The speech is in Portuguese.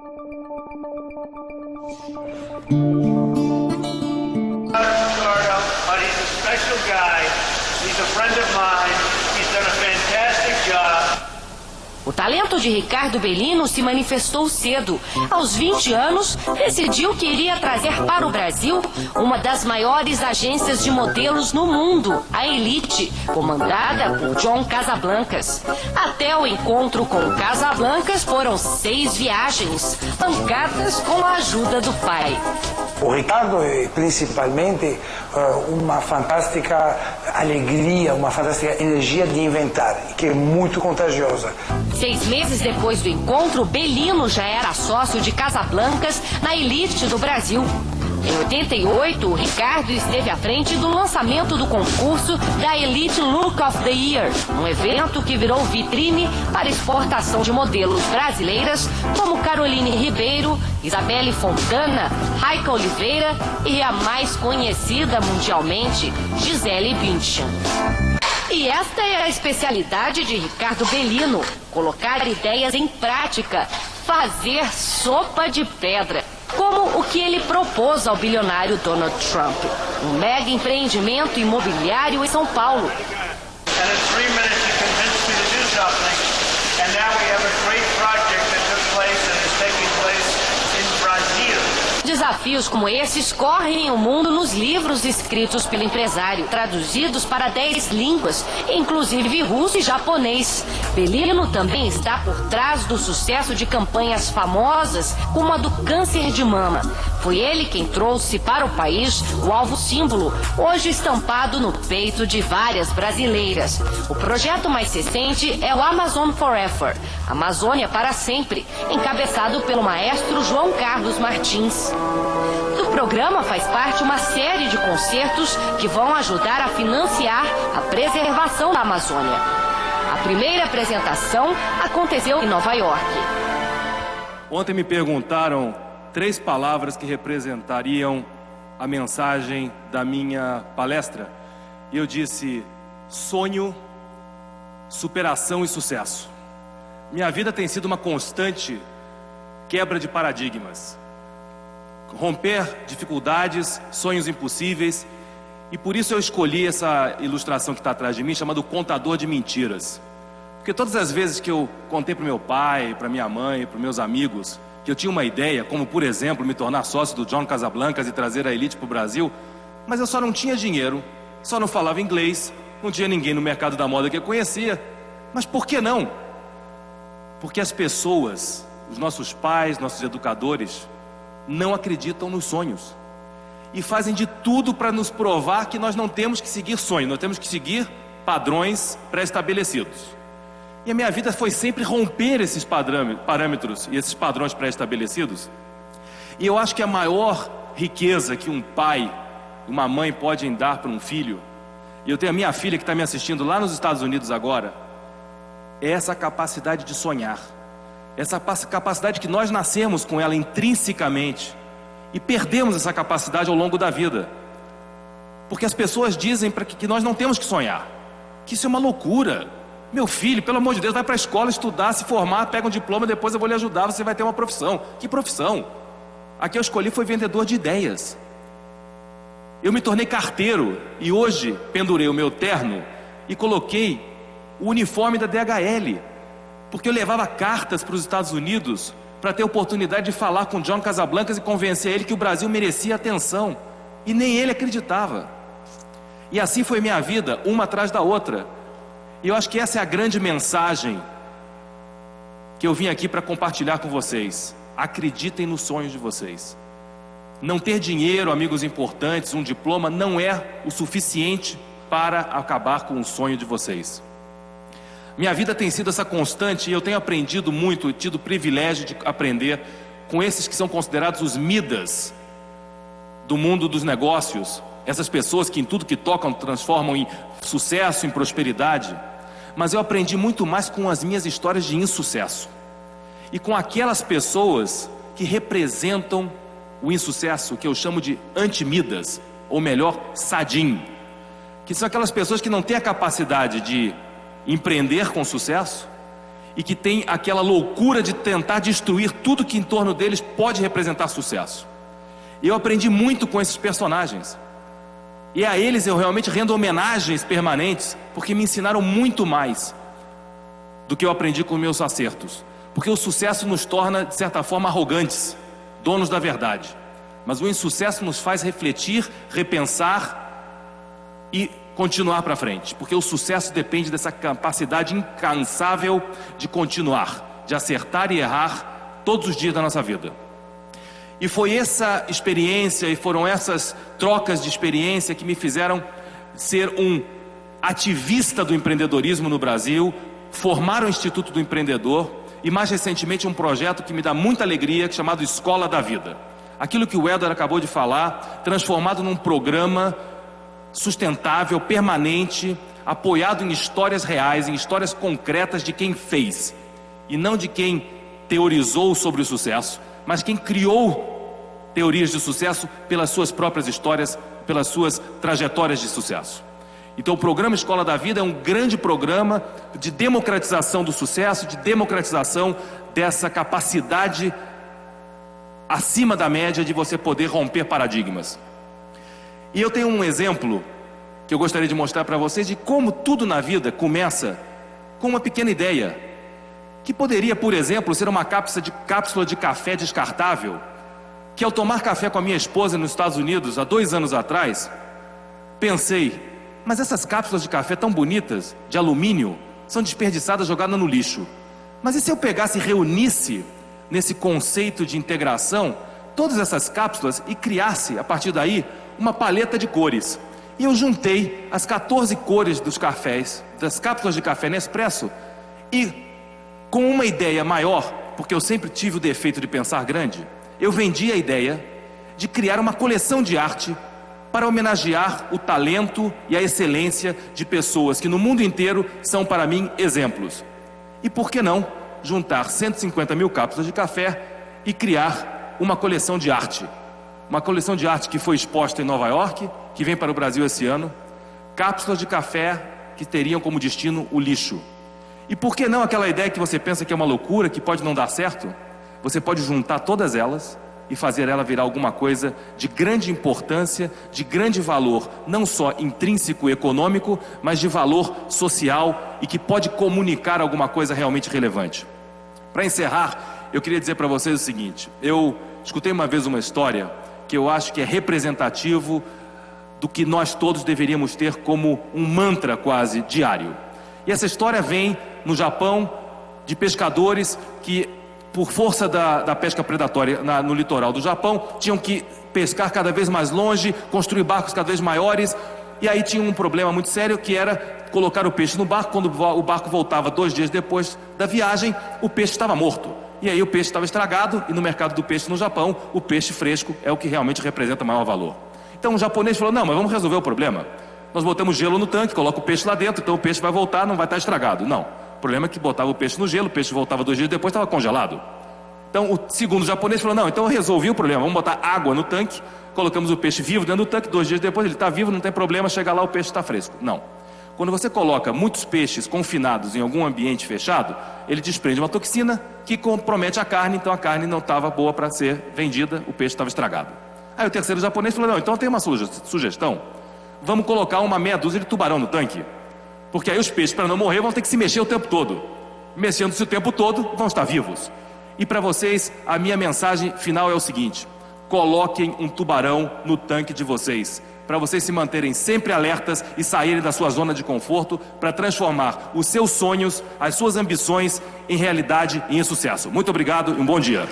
But he's a special guy. He's a friend of mine. He's done a fantastic job. O talento de Ricardo Bellino se manifestou cedo. Aos 20 anos, decidiu que iria trazer para o Brasil uma das maiores agências de modelos no mundo, a Elite, comandada por John Casablancas. Até o encontro com Casablancas foram 6 viagens, bancadas com a ajuda do pai. O Ricardo é principalmente uma fantástica alegria, uma fantástica energia de inventar, que é muito contagiosa. 6 meses depois do encontro, Bellino já era sócio de Casablancas na Elite do Brasil. Em 88, o Ricardo esteve à frente do lançamento do concurso da Elite Look of the Year, um evento que virou vitrine para exportação de modelos brasileiras como Caroline Ribeiro, Isabelle Fontana, Raika Oliveira e a mais conhecida mundialmente, Gisele Bündchen. E esta é a especialidade de Ricardo Bellino, colocar ideias em prática, fazer sopa de pedra. Como o que ele propôs ao bilionário Donald Trump, um mega empreendimento imobiliário em São Paulo. Desafios como esses correm o mundo nos livros escritos pelo empresário, traduzidos para 10 línguas, inclusive russo e japonês. Bellino também está por trás do sucesso de campanhas famosas, como a do câncer de mama. Foi ele quem trouxe para o país o alvo símbolo, hoje estampado no peito de várias brasileiras. O projeto mais recente é o Amazon Forever, Amazônia para sempre, encabeçado pelo maestro João Carlos Martins. Do programa faz parte uma série de concertos que vão ajudar a financiar a preservação da Amazônia. A primeira apresentação aconteceu em Nova York. Ontem me perguntaram 3 palavras que representariam a mensagem da minha palestra. E eu disse: sonho, superação e sucesso. Minha vida tem sido uma constante quebra de paradigmas. Romper dificuldades, sonhos impossíveis. E por isso eu escolhi essa ilustração que está atrás de mim, chamada Contador de Mentiras. Porque todas as vezes que eu contei para o meu pai, para minha mãe, para os meus amigos, que eu tinha uma ideia, como por exemplo, me tornar sócio do John Casablancas e trazer a Elite para o Brasil, mas eu só não tinha dinheiro, só não falava inglês, não tinha ninguém no mercado da moda que eu conhecia. Mas por que não? Porque as pessoas, os nossos pais, nossos educadores, não acreditam nos sonhos e fazem de tudo para nos provar que nós não temos que seguir sonhos, nós temos que seguir padrões pré-estabelecidos. E a minha vida foi sempre romper esses parâmetros e esses padrões pré-estabelecidos. E eu acho que a maior riqueza que um pai e uma mãe podem dar para um filho, e eu tenho a minha filha que está me assistindo lá nos Estados Unidos agora, é essa capacidade de sonhar. Essa capacidade que nós nascemos com ela intrinsecamente e perdemos essa capacidade ao longo da vida. Porque as pessoas dizem que nós não temos que sonhar, que isso é uma loucura. Meu filho, pelo amor de Deus, vai para a escola estudar, se formar, pega um diploma, depois eu vou lhe ajudar, você vai ter uma profissão. Que profissão? A que eu escolhi foi vendedor de ideias. Eu me tornei carteiro e hoje pendurei o meu terno e coloquei o uniforme da DHL, porque eu levava cartas para os Estados Unidos para ter a oportunidade de falar com John Casablancas e convencer ele que o Brasil merecia atenção, e nem ele acreditava. E assim foi minha vida, uma atrás da outra. E eu acho que essa é a grande mensagem que eu vim aqui para compartilhar com vocês. Acreditem nos sonhos de vocês. Não ter dinheiro, amigos importantes, um diploma, não é o suficiente para acabar com o sonho de vocês. Minha vida tem sido essa constante e eu tenho aprendido muito, tido o privilégio de aprender com esses que são considerados os Midas do mundo dos negócios. Essas pessoas que em tudo que tocam transformam em sucesso, em prosperidade. Mas eu aprendi muito mais com as minhas histórias de insucesso. E com aquelas pessoas que representam o insucesso, que eu chamo de anti-Midas, ou melhor, Sadim. Que são aquelas pessoas que não têm a capacidade de empreender com sucesso e que tem aquela loucura de tentar destruir tudo que em torno deles pode representar sucesso. E eu aprendi muito com esses personagens. E a eles eu realmente rendo homenagens permanentes, porque me ensinaram muito mais do que eu aprendi com meus acertos. Porque o sucesso nos torna, de certa forma, arrogantes, donos da verdade. Mas o insucesso nos faz refletir, repensar e continuar para frente. Porque o sucesso depende dessa capacidade incansável de continuar, de acertar e errar todos os dias da nossa vida. E foi essa experiência e foram essas trocas de experiência que me fizeram ser um ativista do empreendedorismo no Brasil, formar o Instituto do Empreendedor e mais recentemente um projeto que me dá muita alegria, chamado Escola da Vida. Aquilo que o Edward acabou de falar, transformado num programa sustentável, permanente, apoiado em histórias reais, em histórias concretas de quem fez, e não de quem teorizou sobre o sucesso, mas quem criou teorias de sucesso pelas suas próprias histórias, pelas suas trajetórias de sucesso. Então o programa Escola da Vida é um grande programa de democratização do sucesso, de democratização dessa capacidade acima da média de você poder romper paradigmas. E eu tenho um exemplo que eu gostaria de mostrar para vocês de como tudo na vida começa com uma pequena ideia, que poderia, por exemplo, ser uma cápsula de café descartável, que ao tomar café com a minha esposa nos Estados Unidos, há 2 anos atrás, pensei, mas essas cápsulas de café tão bonitas, de alumínio, são desperdiçadas, jogadas no lixo. Mas e se eu pegasse e reunisse, nesse conceito de integração, todas essas cápsulas e criasse, a partir daí, uma paleta de cores? E eu juntei as 14 cores dos cafés, das cápsulas de café Nespresso, e com uma ideia maior, porque eu sempre tive o defeito de pensar grande, eu vendi a ideia de criar uma coleção de arte para homenagear o talento e a excelência de pessoas que no mundo inteiro são para mim exemplos. E por que não juntar 150 mil cápsulas de café e criar uma coleção de arte? Uma coleção de arte que foi exposta em Nova York, que vem para o Brasil esse ano. Cápsulas de café que teriam como destino o lixo. E por que não aquela ideia que você pensa que é uma loucura, que pode não dar certo? Você pode juntar todas elas e fazer ela virar alguma coisa de grande importância, de grande valor, não só intrínseco e econômico, mas de valor social e que pode comunicar alguma coisa realmente relevante. Para encerrar, eu queria dizer para vocês o seguinte: eu escutei uma vez uma história que eu acho que é representativo do que nós todos deveríamos ter como um mantra quase diário. E essa história vem no Japão, de pescadores que, por força da pesca predatória no litoral do Japão, tinham que pescar cada vez mais longe, construir barcos cada vez maiores, e aí tinha um problema muito sério, que era colocar o peixe no barco. Quando o barco voltava 2 dias depois da viagem, o peixe estava morto. E aí o peixe estava estragado, e no mercado do peixe no Japão, o peixe fresco é o que realmente representa maior valor. Então o japonês falou, não, mas vamos resolver o problema. Nós botamos gelo no tanque, coloca o peixe lá dentro, então o peixe vai voltar, não vai estar estragado. Não, o problema é que botava o peixe no gelo, o peixe voltava 2 dias depois, estava congelado. Então o segundo japonês falou, não, então eu resolvi o problema, vamos botar água no tanque, colocamos o peixe vivo dentro do tanque, 2 dias depois ele está vivo, não tem problema, chega lá o peixe está fresco. Não. Quando você coloca muitos peixes confinados em algum ambiente fechado, ele desprende uma toxina que compromete a carne, então a carne não estava boa para ser vendida, o peixe estava estragado. Aí o terceiro japonês falou, não, então tem uma sugestão, vamos colocar uma meia dúzia de tubarão no tanque, porque aí os peixes, para não morrer, vão ter que se mexer o tempo todo. Mexendo-se o tempo todo, vão estar vivos. E para vocês, a minha mensagem final é o seguinte: coloquem um tubarão no tanque de vocês, para vocês se manterem sempre alertas e saírem da sua zona de conforto, para transformar os seus sonhos, as suas ambições em realidade e em sucesso. Muito obrigado e um bom dia.